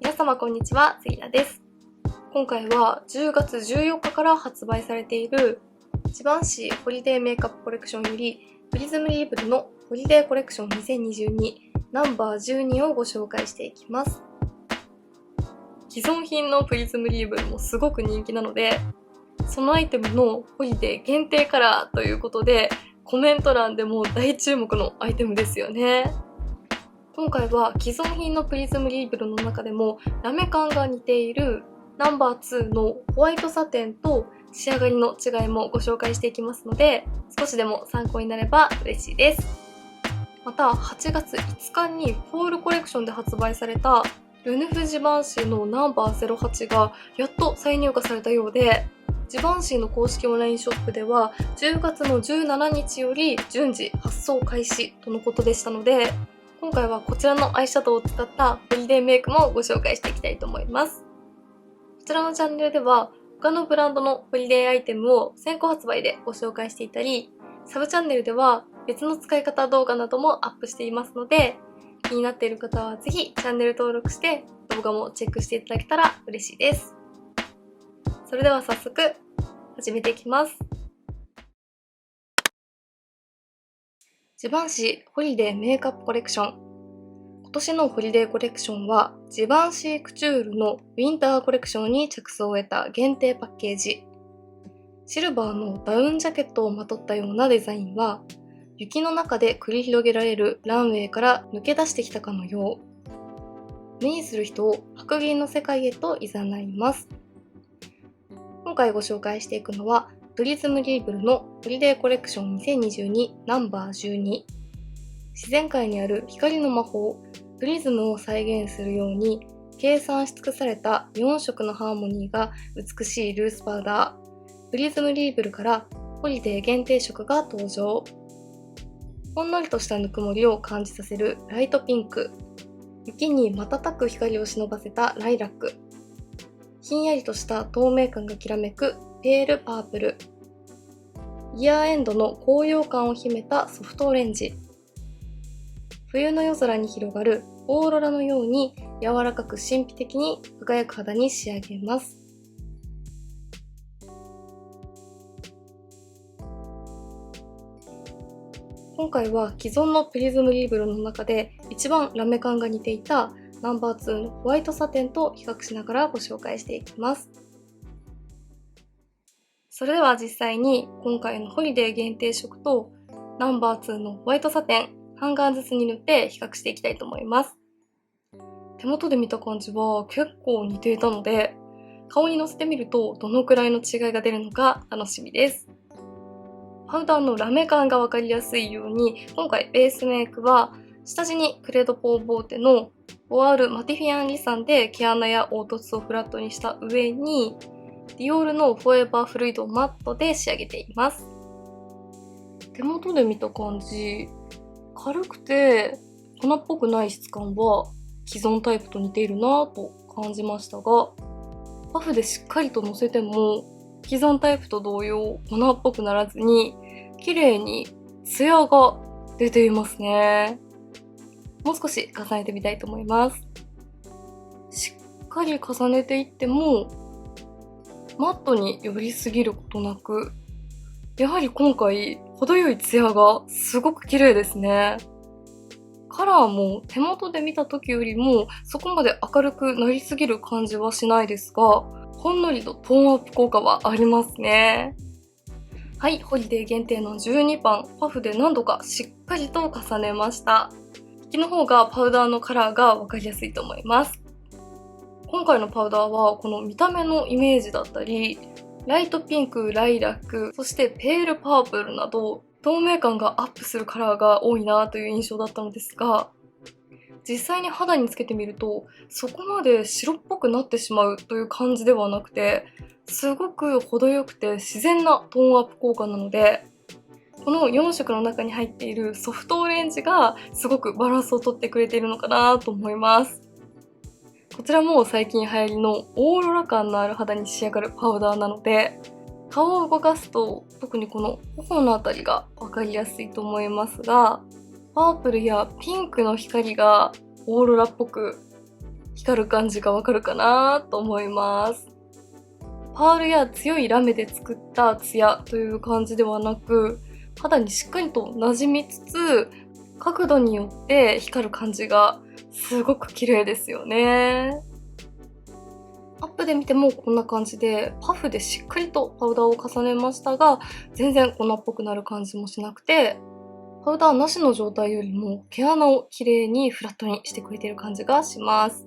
皆様こんにちは、セリナです。今回は10月14日から発売されているジバンシーホリデーメイクアップコレクションよりプリズムリーブルのホリデーコレクション2022ナンバー12をご紹介していきます。既存品のプリズムリーブルもすごく人気なので、そのアイテムのホリデー限定カラーということでコメント欄でも大注目のアイテムですよね。今回は既存品のプリズムリーブルの中でもラメ感が似ているナンバー2のホワイトサテンと仕上がりの違いもご紹介していきますので、少しでも参考になれば嬉しいです。また8月5日にフォールコレクションで発売されたルヌフジバンシーのナンバー08がやっと再入荷されたようで、ジバンシーの公式オンラインショップでは10月の17日より順次発送開始とのことでしたので、今回はこちらのアイシャドウを使ったホリデーメイクもご紹介していきたいと思います。こちらのチャンネルでは他のブランドのホリデーアイテムを先行発売でご紹介していたり、サブチャンネルでは別の使い方動画などもアップしていますので、気になっている方はぜひチャンネル登録して動画もチェックしていただけたら嬉しいです。それでは早速始めていきます。ジバンシーホリデーメイクアップコレクション。今年のホリデーコレクションはジバンシークチュールのウィンターコレクションに着想を得た限定パッケージ。シルバーのダウンジャケットをまとったようなデザインは、雪の中で繰り広げられるランウェイから抜け出してきたかのよう。目にする人を白銀の世界へと誘います。今回ご紹介していくのはプリズムリーブルのホリデーコレクション2022ナンバー12。自然界にある光の魔法、プリズムを再現するように計算し尽くされた4色のハーモニーが美しいルースパウダー、プリズムリーブルからホリデー限定色が登場。ほんのりとしたぬくもりを感じさせるライトピンク、雪に瞬く光を忍ばせたライラック、ひんやりとした透明感がきらめくペールパープル、イヤーエンドの高揚感を秘めたソフトオレンジ、冬の夜空に広がるオーロラのように柔らかく神秘的に輝く肌に仕上げます。今回は既存のプリズムリーブルの中で一番ラメ感が似ていたナンバー2のホワイトサテンと比較しながらご紹介していきます。それでは実際に今回のホリデー限定色とナンバー2のホワイトサテン半眼ずつに塗って比較していきたいと思います。手元で見た感じは結構似ていたので、顔にのせてみるとどのくらいの違いが出るのか楽しみです。パウダーのラメ感がわかりやすいように、今回ベースメイクは下地にクレドポーボーテのボアールマティフィアンリサンで毛穴や凹凸をフラットにした上にディオールのフォーエバーフルイドマットで仕上げています。手元で見た感じ、軽くて粉っぽくない質感は既存タイプと似ているなぁと感じましたが、パフでしっかりとのせても既存タイプと同様粉っぽくならずに綺麗にツヤが出ていますね。もう少し重ねてみたいと思います。しっかり重ねていってもマットに寄りすぎることなく、やはり今回程よいツヤがすごく綺麗ですね。カラーも手元で見た時よりもそこまで明るくなりすぎる感じはしないですが、ほんのりとトーンアップ効果はありますね。はい、ホリデー限定の12番、パフで何度かしっかりと重ねました。引きの方がパウダーのカラーがわかりやすいと思います。今回のパウダーはこの見た目のイメージだったり、ライトピンク、ライラック、そしてペールパープルなど透明感がアップするカラーが多いなという印象だったのですが、実際に肌につけてみるとそこまで白っぽくなってしまうという感じではなくて、すごく程よくて自然なトーンアップ効果なので、この4色の中に入っているソフトオレンジがすごくバランスをとってくれているのかなと思います。こちらも最近流行りのオーロラ感のある肌に仕上がるパウダーなので、顔を動かすと特にこの頬のあたりが分かりやすいと思いますが、パープルやピンクの光がオーロラっぽく光る感じがわかるかなと思います。パールや強いラメで作ったツヤという感じではなく、肌にしっかりと馴染みつつ、角度によって光る感じがすごく綺麗ですよね。アップで見てもこんな感じで、パフでしっかりとパウダーを重ねましたが、全然粉っぽくなる感じもしなくて、パウダーなしの状態よりも毛穴を綺麗にフラットにしてくれている感じがします。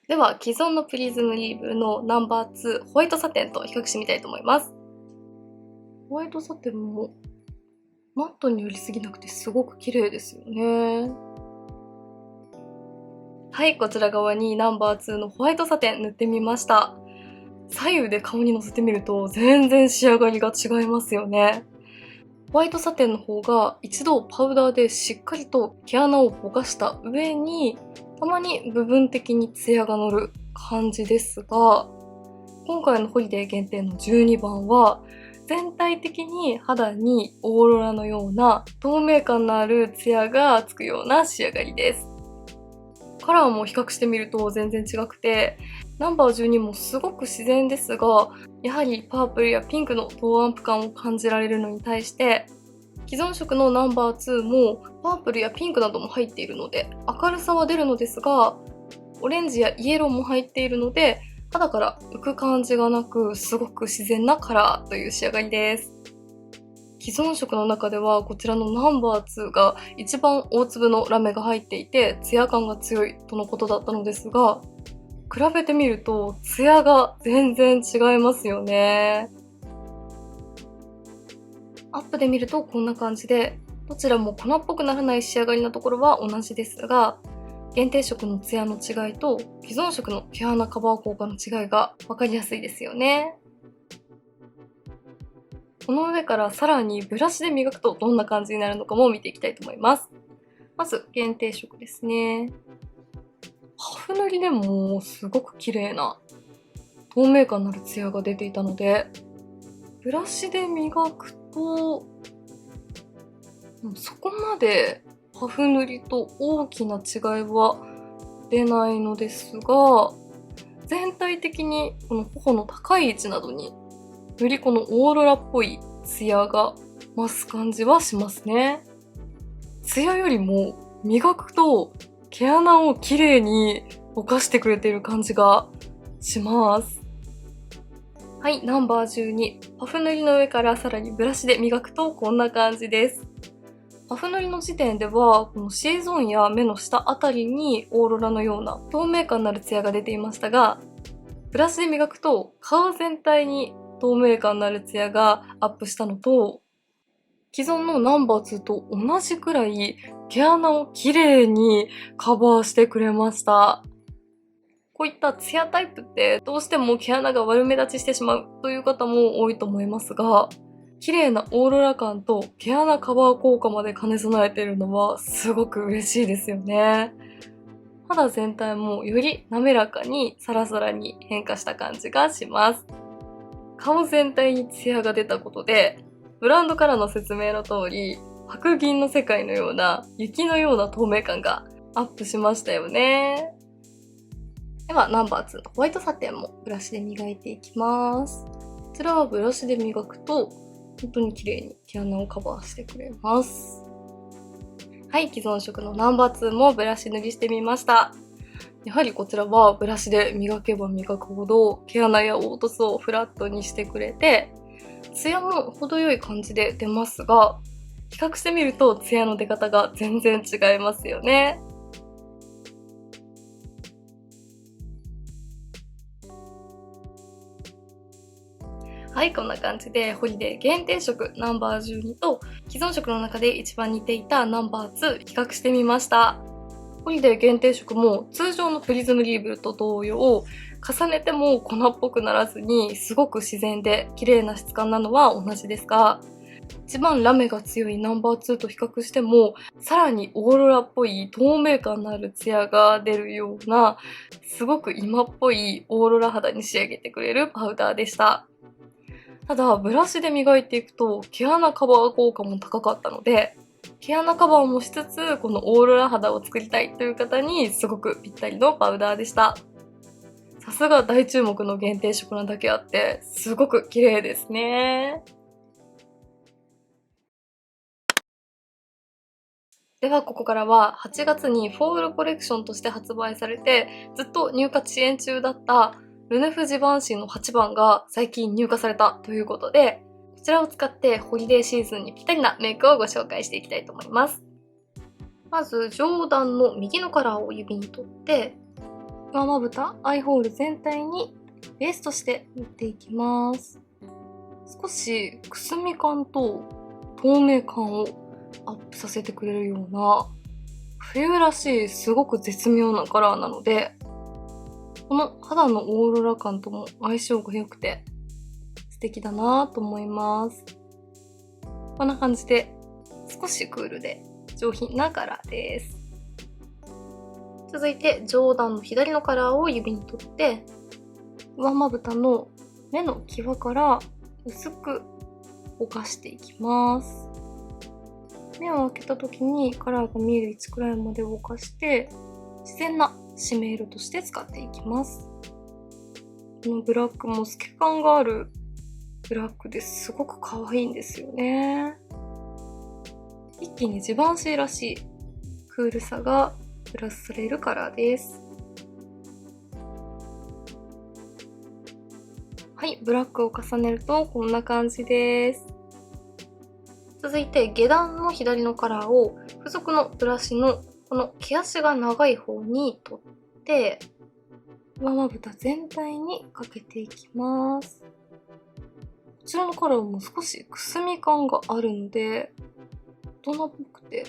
では、既存のプリズムリーブルのナンバー2ホワイトサテンと比較してみたいと思います。ホワイトサテンもマットに寄りすぎなくてすごく綺麗ですよね。はい、こちら側にナンバー2のホワイトサテン塗ってみました。左右で顔にのせてみると全然仕上がりが違いますよね。ホワイトサテンの方が一度パウダーでしっかりと毛穴をぼかした上に、たまに部分的にツヤが乗る感じですが、今回のホリデー限定の12番は全体的に肌にオーロラのような透明感のあるツヤがつくような仕上がりです。カラーも比較してみると全然違くて、ナンバー12もすごく自然ですが、やはりパープルやピンクのトーンアップ感を感じられるのに対して、既存色のナンバー2もパープルやピンクなども入っているので明るさは出るのですが、オレンジやイエローも入っているので肌から浮く感じがなく、すごく自然なカラーという仕上がりです。既存色の中ではこちらのナンバー2が一番大粒のラメが入っていてツヤ感が強いとのことだったのですが、比べてみるとツヤが全然違いますよね。アップで見るとこんな感じで、どちらも粉っぽくならない仕上がりのところは同じですが、限定色のツヤの違いと既存色の毛穴カバー効果の違いが分かりやすいですよね。この上からさらにブラシで磨くとどんな感じになるのかも見ていきたいと思います。まず限定色ですね。ハフ塗りでもすごく綺麗な透明感のあるツヤが出ていたので、ブラシで磨くとそこまでパフ塗りと大きな違いは出ないのですが、全体的にこの頬の高い位置などによりこのオーロラっぽいツヤが増す感じはしますね。ツヤよりも磨くと毛穴を綺麗にぼかしてくれている感じがします。はい、ナンバー12。パフ塗りの上からさらにブラシで磨くとこんな感じです。パフ塗りの時点では、この C ゾーンや目の下あたりにオーロラのような透明感のあるツヤが出ていましたが、ブラシで磨くと顔全体に透明感のあるツヤがアップしたのと、既存のナンバー2と同じくらい毛穴を綺麗にカバーしてくれました。こういったツヤタイプってどうしても毛穴が悪目立ちしてしまうという方も多いと思いますが、綺麗なオーロラ感と毛穴カバー効果まで兼ね備えているのはすごく嬉しいですよね。肌全体もより滑らかにサラサラに変化した感じがします。顔全体にツヤが出たことで、ブランドからの説明の通り、白銀の世界のような雪のような透明感がアップしましたよね。ではナンバー2のホワイトサテンもブラシで磨いていきます。こちらはブラシで磨くと本当に綺麗に毛穴をカバーしてくれます。はい、既存色のナンバー2もブラシ塗りしてみました。やはりこちらはブラシで磨けば磨くほど毛穴や凹凸をフラットにしてくれて、ツヤも程よい感じで出ますが、比較してみるとツヤの出方が全然違いますよね。はい、こんな感じでホリデー限定色ナンバー12と既存色の中で一番似ていたナンバー2比較してみました。ホリデー限定色も通常のプリズムリーブルと同様、重ねても粉っぽくならずにすごく自然で綺麗な質感なのは同じですが、一番ラメが強いナンバー2と比較してもさらにオーロラっぽい透明感のあるツヤが出るような、すごく今っぽいオーロラ肌に仕上げてくれるパウダーでした。ただブラシで磨いていくと毛穴カバー効果も高かったので、毛穴カバーもしつつ、このオーロラ肌を作りたいという方にすごくぴったりのパウダーでした。さすが大注目の限定色なだけあって、すごく綺麗ですね。ではここからは8月にフォールコレクションとして発売されてずっと入荷遅延中だったルネフジバンシーの8番が最近入荷されたということで、こちらを使ってホリデーシーズンにぴったりなメイクをご紹介していきたいと思います。まずジョーダンの右のカラーを指に取って上まぶた、アイホール全体にベースとして塗っていきます。少しくすみ感と透明感をアップさせてくれるような冬らしいすごく絶妙なカラーなので、この肌のオーロラ感とも相性が良くて素敵だなと思います。こんな感じで少しクールで上品なカラーです。続いて上段の左のカラーを指に取って上まぶたの目の際から薄くぼかしていきます。目を開けた時にカラーが見える位置くらいまでぼかして自然な締め色として使っていきます。このブラックも透け感があるブラックですごく可愛いんですよね。一気にジバンシーらしいクールさがプラスされるカラーです。はい、ブラックを重ねるとこんな感じです。続いて下段の左のカラーを付属のブラシのこの毛足が長い方に取って上まぶた全体にかけていきます。こちらのカラーも少しくすみ感があるので大人っぽくて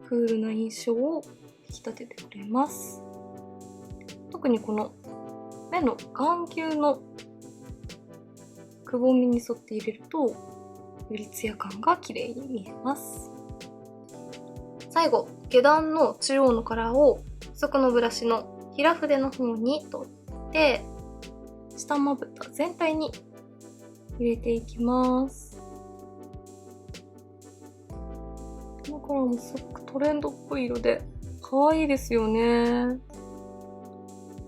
クールな印象を引き立ててくれます。特にこの目の眼球のくぼみに沿って入れるとよりツヤ感が綺麗に見えます。最後、下段の中央のカラーを付属のブラシの平筆の方に取って下まぶた全体に入れていきます。このカラーもすごくトレンドっぽい色で可愛いですよね。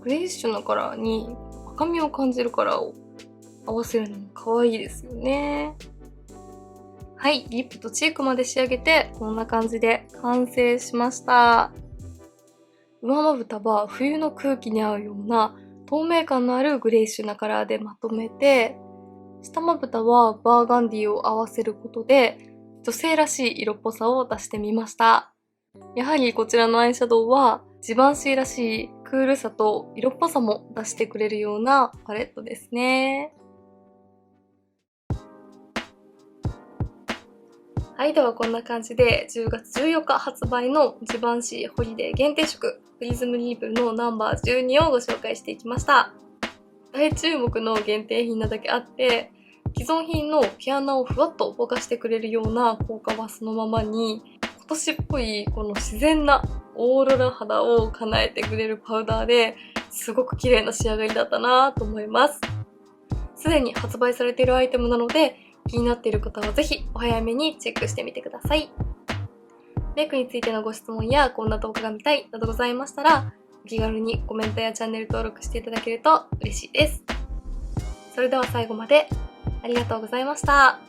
グレイッシュなカラーに赤みを感じるカラーを合わせるのも可愛いですよね。はい、リップとチークまで仕上げてこんな感じで完成しました。上まぶたは冬の空気に合うような透明感のあるグレイッシュなカラーでまとめて、下まぶたはバーガンディを合わせることで女性らしい色っぽさを出してみました。やはりこちらのアイシャドウはジバンシーらしいクールさと色っぽさも出してくれるようなパレットですね。はい、ではこんな感じで10月14日発売のジバンシーホリデー限定色プリズムリーブルのナンバー12をご紹介していきました。大注目の限定品なだけあって既存品の毛穴をふわっとぼかしてくれるような効果はそのままに、今年っぽいこの自然なオーロラ肌を叶えてくれるパウダーですごく綺麗な仕上がりだったなと思います。すでに発売されているアイテムなので気になっている方はぜひお早めにチェックしてみてください。メイクについてのご質問やこんな動画が見たいなどございましたらお気軽にコメントやチャンネル登録していただけると嬉しいです。それでは最後までありがとうございました。